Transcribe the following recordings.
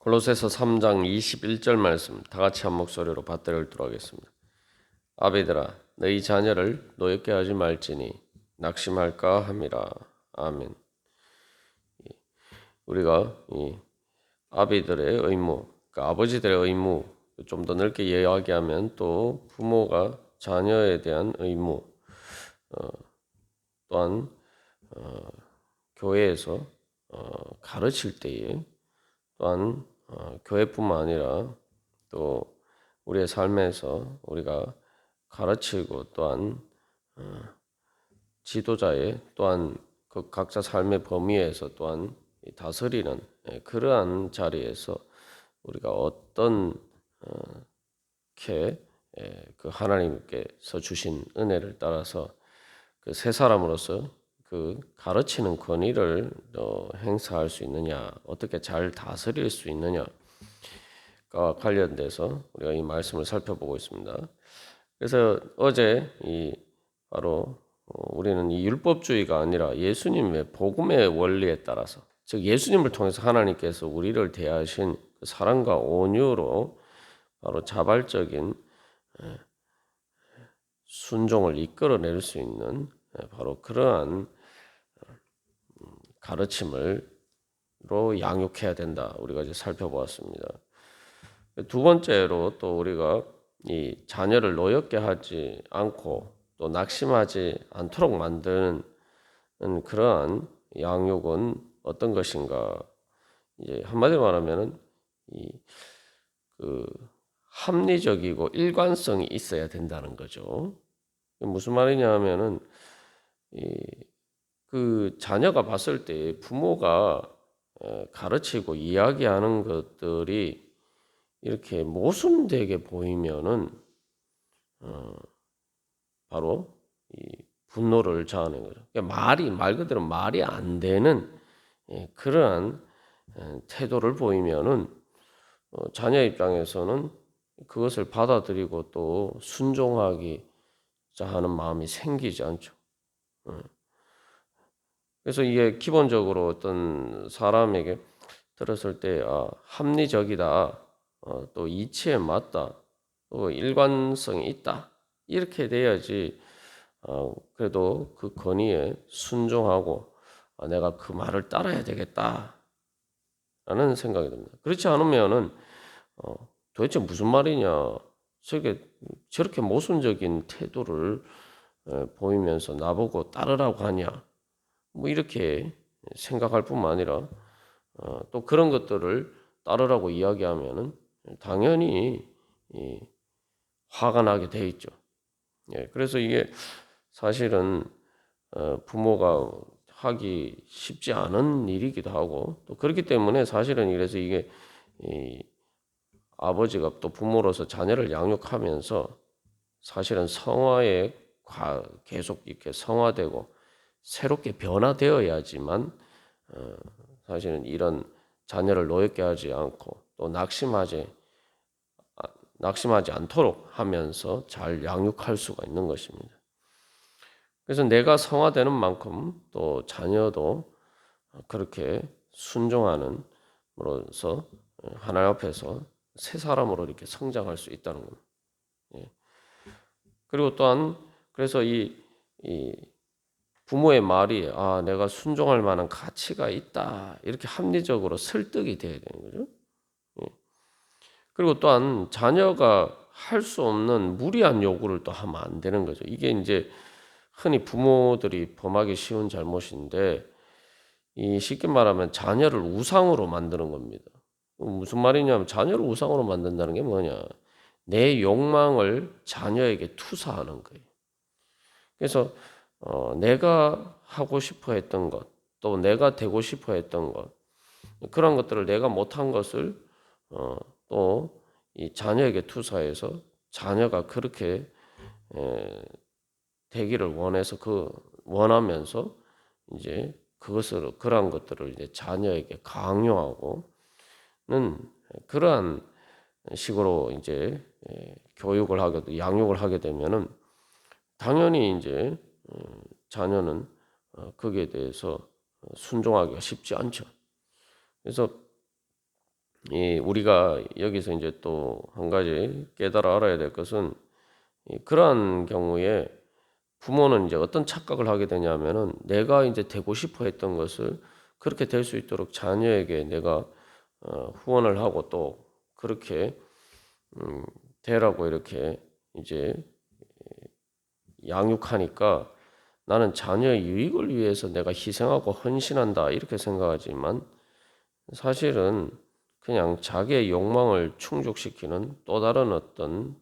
골로새서 3장 21절 말씀 다 같이 한 목소리로 받들어 읽도록 하겠습니다. 아비들아 너희 자녀를 노엽게 하지 말지니 낙심할까 함이라. 아멘. 우리가 이 아비들의 의무, 그러니까 아버지들의 의무 좀 더 넓게 이야기하면 또 부모가 자녀에 대한 의무, 또한 교회에서 가르칠 때에 또한 교회뿐만 아니라 또 우리의 삶에서 우리가 가르치고 또한 지도자의 또한 그 각자 삶의 범위에서 또한 다스리는 그러한 자리에서 우리가 어떤 그 하나님께서 주신 은혜를 따라서 그 세 사람으로서 그 가르치는 권위를 행사할 수 있느냐, 어떻게 잘 다스릴 수 있느냐가 관련돼서 우리가 이 말씀을 살펴보고 있습니다. 그래서 어제 바로 우리는 이 율법주의가 아니라 예수님의 복음의 원리에 따라서, 즉 예수님을 통해서 하나님께서 우리를 대하신 그 사랑과 온유로 바로 자발적인 순종을 이끌어낼 수 있는 바로 그러한 가르침으로 양육해야 된다. 우리가 이제 살펴보았습니다. 두 번째로 또 우리가 이 자녀를 노엽게 하지 않고 또 낙심하지 않도록 만드는 그러한 양육은 어떤 것인가? 이제 한마디로 말하면은 그 합리적이고 일관성이 있어야 된다는 거죠. 무슨 말이냐 하면은 그 자녀가 봤을 때 부모가 가르치고 이야기하는 것들이 이렇게 모순되게 보이면은 바로 이 분노를 자아낸 거죠. 그러니까 말 그대로 말이 안 되는 그러한 태도를 보이면은 자녀 입장에서는 그것을 받아들이고 또 순종하기 하는 마음이 생기지 않죠. 그래서 이게 기본적으로 어떤 사람에게 들었을 때 합리적이다, 또 이치에 맞다, 또 일관성이 있다 이렇게 돼야지 그래도 그 권위에 순종하고 내가 그 말을 따라야 되겠다라는 생각이 듭니다. 그렇지 않으면은 도대체 무슨 말이냐, 저렇게 모순적인 태도를 보이면서 나보고 따르라고 하냐, 뭐 이렇게 생각할 뿐만 아니라 또 그런 것들을 따르라고 이야기하면은 당연히 화가 나게 돼 있죠. 그래서 이게 사실은 부모가 하기 쉽지 않은 일이기도 하고 또 그렇기 때문에 사실은 이래서 이게 아버지가 또 부모로서 자녀를 양육하면서 사실은 성화에 계속 이렇게 성화되고 새롭게 변화되어야지만 사실은 이런 자녀를 노엽게 하지 않고 또 낙심하지 않도록 하면서 잘 양육할 수가 있는 것입니다. 그래서 내가 성화되는 만큼 또 자녀도 그렇게 순종하는 으로서 하나님 앞에서 새 사람으로 이렇게 성장할 수 있다는 겁니다. 그리고 또한 그래서 이 부모의 말이 내가 순종할 만한 가치가 있다 이렇게 합리적으로 설득이 돼야 되는 거죠. 그리고 또한 자녀가 할 수 없는 무리한 요구를 또 하면 안 되는 거죠. 이게 이제 흔히 부모들이 범하기 쉬운 잘못인데 쉽게 말하면 자녀를 우상으로 만드는 겁니다. 무슨 말이냐면 자녀를 우상으로 만든다는 게 뭐냐? 내 욕망을 자녀에게 투사하는 거예요. 그래서 내가 하고 싶어 했던 것, 또 내가 되고 싶어 했던 것, 그런 것들을 내가 못한 것을 또 이 자녀에게 투사해서 자녀가 그렇게 되기를 원하면서 이제 그러한 것들을 이제 자녀에게 강요하고는 그러한 식으로 이제 양육을 하게 되면은 당연히 이제 자녀는 거기에 대해서 순종하기가 쉽지 않죠. 그래서 우리가 여기서 이제 또 한 가지 깨달아 알아야 될 것은 그러한 경우에 부모는 이제 어떤 착각을 하게 되냐면은 내가 이제 되고 싶어 했던 것을 그렇게 될 수 있도록 자녀에게 내가 후원을 하고 또 그렇게 되라고 이렇게 이제 양육하니까 나는 자녀의 유익을 위해서 내가 희생하고 헌신한다 이렇게 생각하지만 사실은 그냥 자기의 욕망을 충족시키는 또 다른 어떤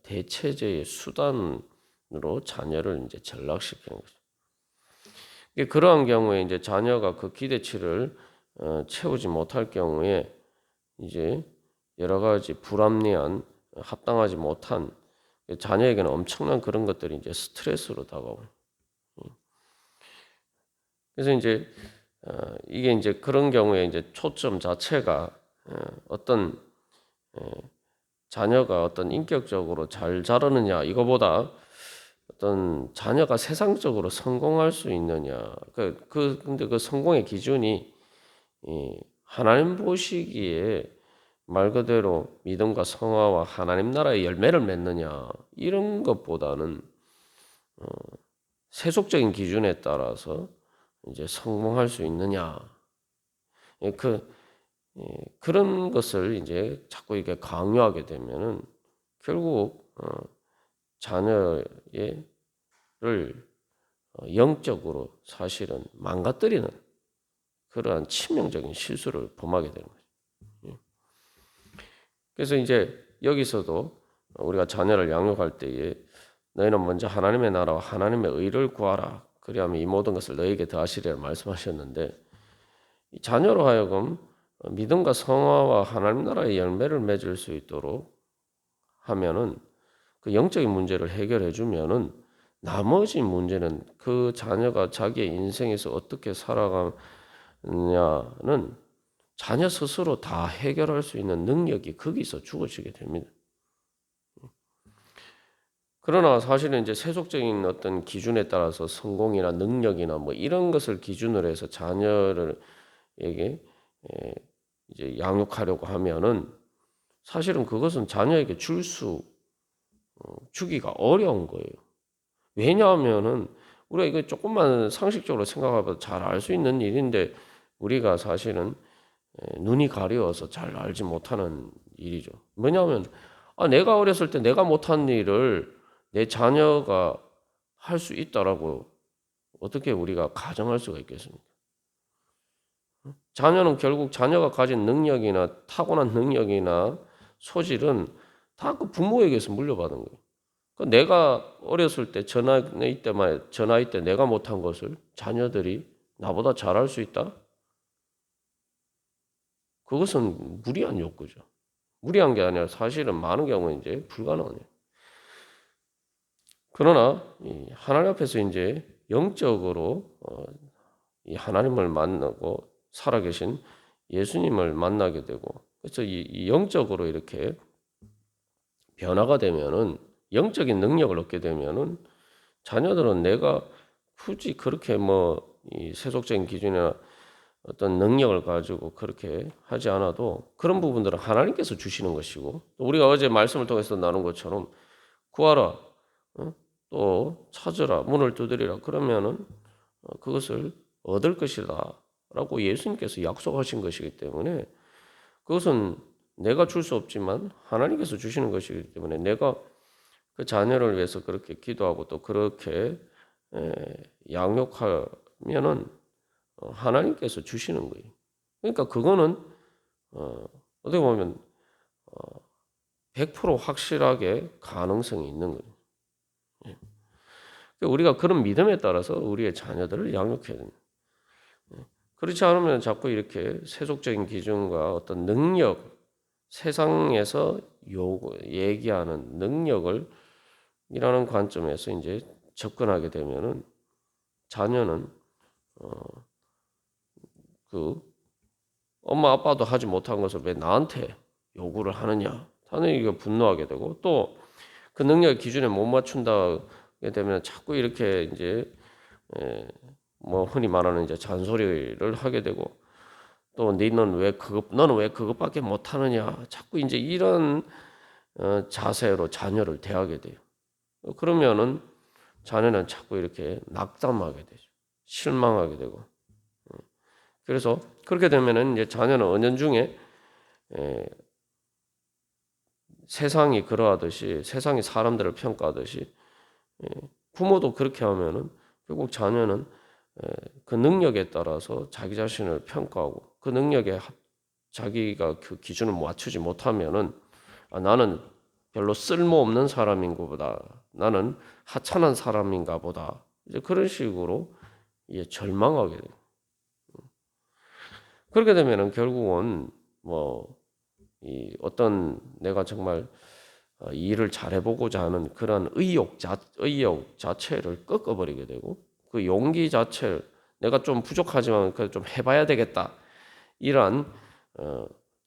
대체제의 수단으로 자녀를 이제 전락시키는 거죠. 그러한 경우에 이제 자녀가 그 기대치를 채우지 못할 경우에 이제 여러 가지 불합리한 합당하지 못한 자녀에게는 엄청난 그런 것들이 이제 스트레스로 다가오고. 그래서 이제 이게 이제 그런 경우에 이제 초점 자체가 어떤 자녀가 어떤 인격적으로 잘 자라느냐 이거보다 어떤 자녀가 세상적으로 성공할 수 있느냐 근데 그 성공의 기준이 하나님 보시기에 말 그대로 믿음과 성화와 하나님 나라의 열매를 맺느냐 이런 것보다는 세속적인 기준에 따라서 이제 성공할 수 있느냐 그런 것을 이제 자꾸 이렇게 강요하게 되면은 결국 자녀를 영적으로 사실은 망가뜨리는 그러한 치명적인 실수를 범하게 되는 거죠. 그래서 이제 여기서도 우리가 자녀를 양육할 때에 너희는 먼저 하나님의 나라와 하나님의 의를 구하라. 그리하면 이 모든 것을 너희에게 더하시리라 말씀하셨는데 자녀로 하여금 믿음과 성화와 하나님 나라의 열매를 맺을 수 있도록 하면은 그 영적인 문제를 해결해 주면은 나머지 문제는 그 자녀가 자기의 인생에서 어떻게 살아가느냐는 자녀 스스로 다 해결할 수 있는 능력이 거기서 주어지게 됩니다. 그러나 사실은 이제 세속적인 어떤 기준에 따라서 성공이나 능력이나 뭐 이런 것을 기준으로 해서 자녀에게 이제 양육하려고 하면은 사실은 그것은 자녀에게 주기가 어려운 거예요. 왜냐하면은 우리가 이거 조금만 상식적으로 생각해봐도 잘 알 수 있는 일인데 우리가 사실은 눈이 가려워서 잘 알지 못하는 일이죠. 뭐냐면 내가 어렸을 때 내가 못한 일을 내 자녀가 할 수 있다라고 어떻게 우리가 가정할 수가 있겠습니까? 자녀는 결국 자녀가 가진 능력이나 타고난 능력이나 소질은 다 그 부모에게서 물려받은 거예요. 내가 어렸을 때 저 나이 때 내가 못한 것을 자녀들이 나보다 잘할 수 있다? 그것은 무리한 욕구죠. 무리한 게 아니라 사실은 많은 경우에 이제 불가능해요. 그러나 하나님 앞에서 이제 영적으로 이 하나님을 만나고 살아계신 예수님을 만나게 되고 그래서 이 영적으로 이렇게 변화가 되면은 영적인 능력을 얻게 되면은 자녀들은 내가 굳이 그렇게 이 세속적인 기준이나 어떤 능력을 가지고 그렇게 하지 않아도 그런 부분들은 하나님께서 주시는 것이고 우리가 어제 말씀을 통해서 나눈 것처럼 구하라 또 찾으라 문을 두드리라 그러면은 그것을 얻을 것이다라고 예수님께서 약속하신 것이기 때문에 그것은 내가 줄 수 없지만 하나님께서 주시는 것이기 때문에 내가 그 자녀를 위해서 그렇게 기도하고 또 그렇게 양육하면은 하나님께서 주시는 거예요. 그러니까 그거는 어떻게 보면 100% 확실하게 가능성이 있는 거예요. 우리가 그런 믿음에 따라서 우리의 자녀들을 양육해야 됩니다. 그렇지 않으면 자꾸 이렇게 세속적인 기준과 어떤 능력, 세상에서 얘기하는 능력을 이라는 관점에서 이제 접근하게 되면은 자녀는 그 엄마 아빠도 하지 못한 것을 왜 나한테 요구를 하느냐? 자녀가 분노하게 되고 또 그 능력 기준에 못 맞춘다게 되면 자꾸 이렇게 이제 흔히 말하는 이제 잔소리를 하게 되고 또 너는 왜 그것밖에 못하느냐. 자꾸 이제 이런 자세로 자녀를 대하게 돼요. 그러면은 자녀는 자꾸 이렇게 낙담하게 되죠. 실망하게 되고. 그래서 그렇게 되면은 이제 자녀는 은연중에 세상이 그러하듯이 세상이 사람들을 평가하듯이 부모도 그렇게 하면은 결국 자녀는 그 능력에 따라서 자기 자신을 평가하고 그 능력에 자기가 그 기준을 맞추지 못하면은 나는 별로 쓸모없는 사람인가 보다. 나는 하찮은 사람인가 보다. 이제 그런 식으로 절망하게 돼요. 그렇게 되면은 결국은 이 어떤 내가 정말 이 일을 잘해보고자 하는 그런 의욕 자체를 꺾어버리게 되고 그 용기 자체를 내가 좀 부족하지만 그래도 좀 해봐야 되겠다 이러한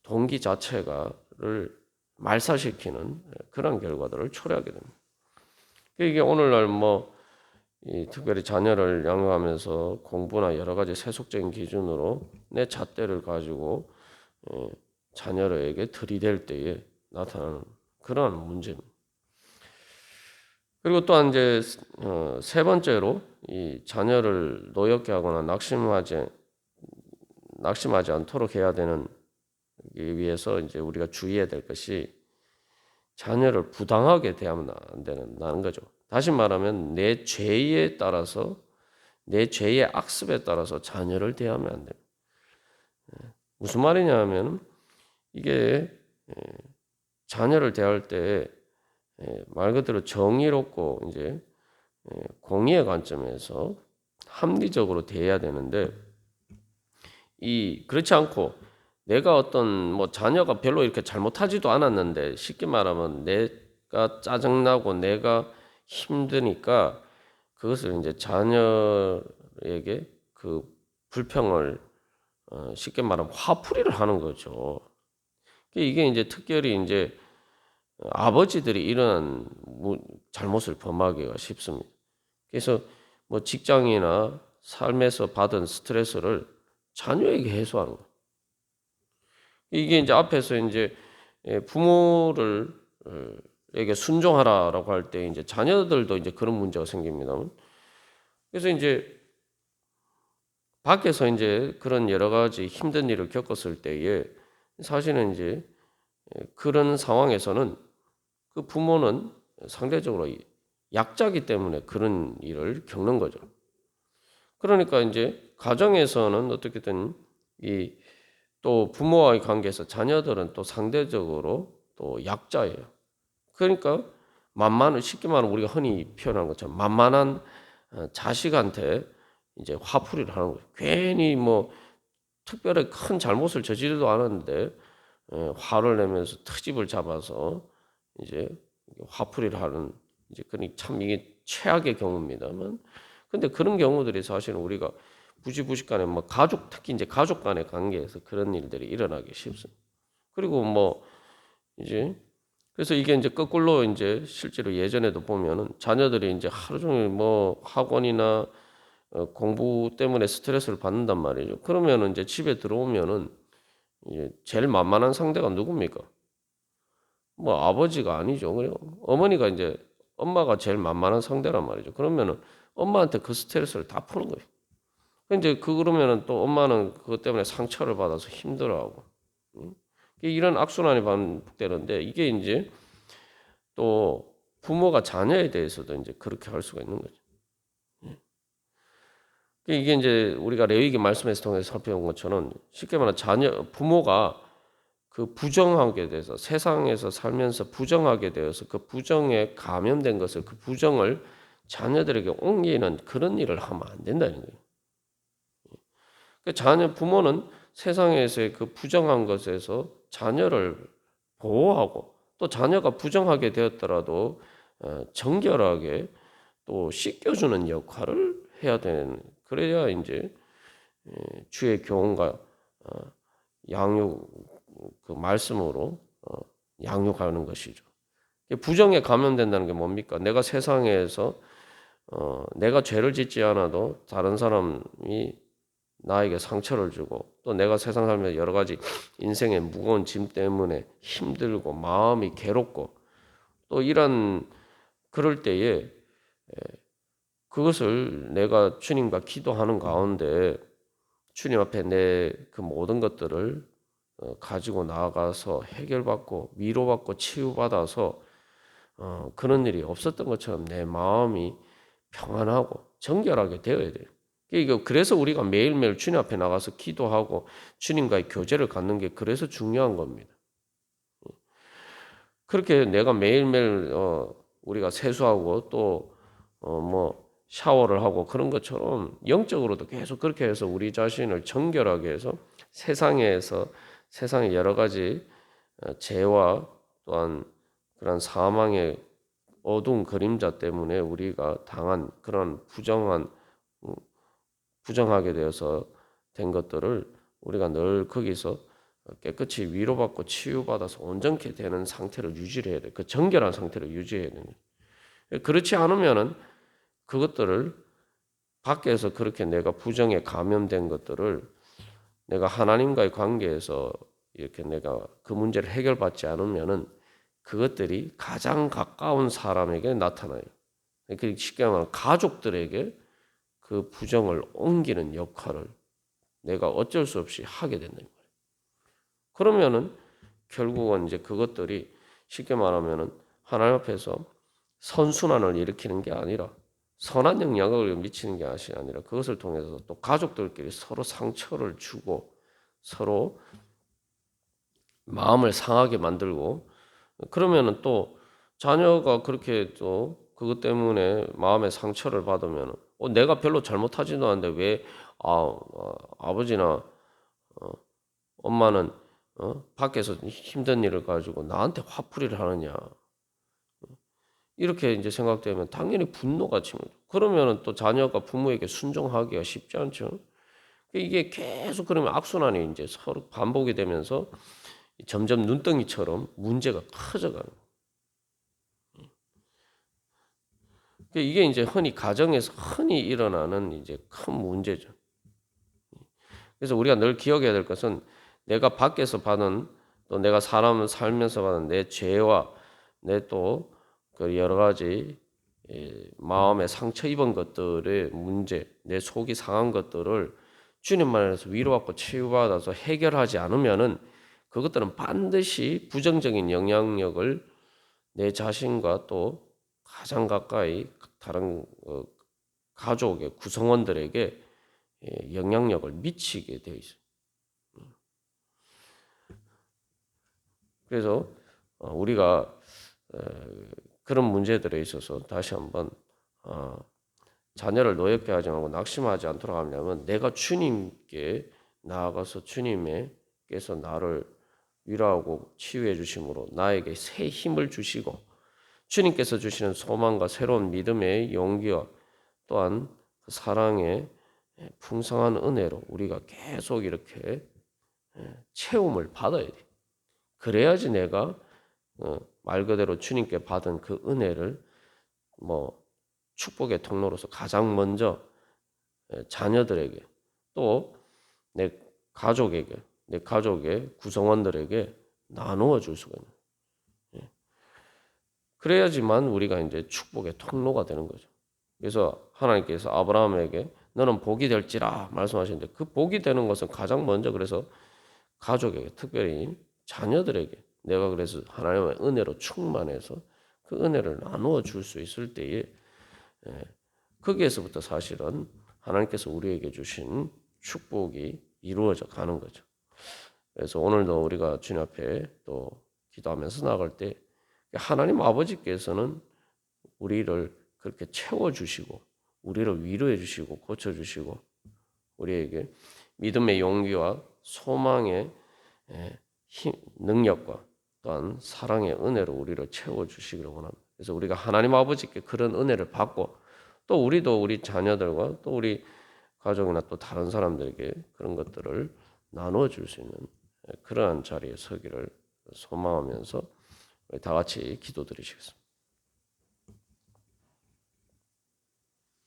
동기 자체가를 말살시키는 그런 결과들을 초래하게 됩니다. 이게 오늘날 특별히 자녀를 양육하면서 공부나 여러 가지 세속적인 기준으로 내 잣대를 가지고 자녀에게 들이댈 때에 나타나는 그러한 문제입니다. 그리고 또한 이제 세 번째로 이 자녀를 노엽게 하거나 낙심하지 않도록 해야 되는 위해서 이제 우리가 주의해야 될 것이 자녀를 부당하게 대하면 안 된다는 거죠. 다시 말하면 내 죄의 악습에 따라서 자녀를 대하면 안 돼요. 무슨 말이냐 하면 이게 자녀를 대할 때 말 그대로 정의롭고 이제 공의의 관점에서 합리적으로 대해야 되는데 그렇지 않고 내가 어떤 자녀가 별로 이렇게 잘못하지도 않았는데 쉽게 말하면 내가 짜증나고 내가 힘드니까 그것을 이제 자녀에게 그 불평을 쉽게 말하면 화풀이를 하는 거죠. 이게 이제 특별히 이제 아버지들이 이런 잘못을 범하기가 쉽습니다. 그래서 직장이나 삶에서 받은 스트레스를 자녀에게 해소하는 거예요. 이게 이제 앞에서 이제 부모를 에게 순종하라라고 할 때 이제 자녀들도 이제 그런 문제가 생깁니다. 그래서 이제 밖에서 이제 그런 여러 가지 힘든 일을 겪었을 때에 사실은 이제 그런 상황에서는 그 부모는 상대적으로 약자기 때문에 그런 일을 겪는 거죠. 그러니까 이제 가정에서는 어떻게든 또 부모와의 관계에서 자녀들은 또 상대적으로 또 약자예요. 그러니까 쉽게 말하면 우리가 흔히 표현하는 것처럼 만만한 자식한테 이제 화풀이를 하는 거예요. 괜히 특별히 큰 잘못을 저지르지도 않았는데 화를 내면서 트집을 잡아서 이제 화풀이를 하는 이제 참 이게 최악의 경우입니다만, 근데 그런 경우들이 사실은 우리가 부지부식간에 특히 이제 가족 간의 관계에서 그런 일들이 일어나기 쉽습니다. 그리고 이제 그래서 이게 이제 거꾸로 이제 실제로 예전에도 보면은 자녀들이 이제 하루 종일 학원이나 공부 때문에 스트레스를 받는단 말이죠. 그러면은 이제 집에 들어오면은 이제 제일 만만한 상대가 누굽니까? 아버지가 아니죠. 그래요. 어머니가 이제 엄마가 제일 만만한 상대란 말이죠. 그러면은 엄마한테 그 스트레스를 다 푸는 거예요. 이제 그러면은 또 엄마는 그것 때문에 상처를 받아서 힘들어하고, 이런 악순환이 반복되는데 이게 이제 또 부모가 자녀에 대해서도 이제 그렇게 할 수가 있는 거죠. 이게 이제 우리가 레위기 말씀에서 통해서 살펴본 것처럼 쉽게 말하면 부모가 그 부정하게 돼서 세상에서 살면서 부정하게 되어서 그 부정에 감염된 것을 그 부정을 자녀들에게 옮기는 그런 일을 하면 안 된다는 거예요. 부모는 세상에서의 그 부정한 것에서 자녀를 보호하고 또 자녀가 부정하게 되었더라도 정결하게 또 씻겨주는 역할을 해야 되는, 그래야 이제 주의 교훈과 양육 그 말씀으로 양육하는 것이죠. 부정에 감염된다는 게 뭡니까? 내가 세상에서 내가 죄를 짓지 않아도 다른 사람이 나에게 상처를 주고 또 내가 세상 살면서 여러 가지 인생의 무거운 짐 때문에 힘들고 마음이 괴롭고 또 이런 그럴 때에 그것을 내가 주님과 기도하는 가운데 주님 앞에 내 그 모든 것들을 가지고 나아가서 해결받고 위로받고 치유받아서 그런 일이 없었던 것처럼 내 마음이 평안하고 정결하게 되어야 돼요. 그래서 우리가 매일매일 주님 앞에 나가서 기도하고 주님과의 교제를 갖는 게 그래서 중요한 겁니다. 그렇게 내가 매일매일 우리가 세수하고 또 뭐 샤워를 하고 그런 것처럼 영적으로도 계속 그렇게 해서 우리 자신을 정결하게 해서 세상의 여러 가지 죄와 또한 그런 사망의 어두운 그림자 때문에 우리가 당한 그런 부정하게 되어서 된 것들을 우리가 늘 거기서 깨끗이 위로받고 치유받아서 온전케 되는 상태를 유지를 해야 돼. 그 정결한 상태를 유지해야 되는 거예요. 그렇지 않으면은 그것들을 밖에서 그렇게 내가 부정에 감염된 것들을 내가 하나님과의 관계에서 이렇게 내가 그 문제를 해결받지 않으면은 그것들이 가장 가까운 사람에게 나타나요. 쉽게 말하면 가족들에게 그 부정을 옮기는 역할을 내가 어쩔 수 없이 하게 된다는 거예요. 그러면은 결국은 이제 그것들이 쉽게 말하면은 하나님 앞에서 선순환을 일으키는 게 아니라 선한 영향을 미치는 게 아니라 그것을 통해서 또 가족들끼리 서로 상처를 주고 서로 마음을 상하게 만들고 그러면은 또 자녀가 그렇게 또 그것 때문에 마음의 상처를 받으면 내가 별로 잘못하지도 않는데 왜 아버지나 엄마는 밖에서 힘든 일을 가지고 나한테 화풀이를 하느냐 이렇게 이제 생각되면 당연히 분노가 치면 그러면은 또 자녀가 부모에게 순종하기가 쉽지 않죠. 이게 계속 그러면 악순환이 이제 서로 반복이 되면서 점점 눈덩이처럼 문제가 커져가는 거예요. 이게 이제 가정에서 흔히 일어나는 이제 큰 문제죠. 그래서 우리가 늘 기억해야 될 것은 내가 밖에서 받은 또 내가 사람을 살면서 받은 내 죄와 내 또 그 여러 가지 마음에 상처 입은 것들의 문제, 내 속이 상한 것들을 주님만에서 위로받고 치유받아서 해결하지 않으면은 그것들은 반드시 부정적인 영향력을 내 자신과 또 가장 가까이 다른 가족의 구성원들에게 영향력을 미치게 되어 있어요. 그래서 우리가 그런 문제들에 있어서 다시 한번 자녀를 노엽게 하지 말고 낙심하지 않도록 하려면 내가 주님께 나아가서 주님께서 나를 위로하고 치유해 주심으로 나에게 새 힘을 주시고 주님께서 주시는 소망과 새로운 믿음의 용기와 또한 그 사랑의 풍성한 은혜로 우리가 계속 이렇게 체험을 받아야 돼. 그래야지 내가 말 그대로 주님께 받은 그 은혜를 뭐 축복의 통로로서 가장 먼저 자녀들에게 또 내 가족에게 내 가족의 구성원들에게 나누어 줄 수가 있는. 그래야지만 우리가 이제 축복의 통로가 되는 거죠. 그래서 하나님께서 아브라함에게 너는 복이 될지라 말씀하시는데 그 복이 되는 것은 가장 먼저 그래서 가족에게 특별히 자녀들에게 내가 그래서 하나님의 은혜로 충만해서 그 은혜를 나누어 줄 수 있을 때에 거기에서부터 사실은 하나님께서 우리에게 주신 축복이 이루어져 가는 거죠. 그래서 오늘도 우리가 주님 앞에 또 기도하면서 나갈 때 하나님 아버지께서는 우리를 그렇게 채워주시고 우리를 위로해 주시고 고쳐주시고 우리에게 믿음의 용기와 소망의 능력과 또한 사랑의 은혜로 우리를 채워주시기를 원합니다. 그래서 우리가 하나님 아버지께 그런 은혜를 받고 또 우리도 우리 자녀들과 또 우리 가족이나 또 다른 사람들에게 그런 것들을 나누어 줄 수 있는 그러한 자리에 서기를 소망하면서 다 같이 기도드리시겠습니다.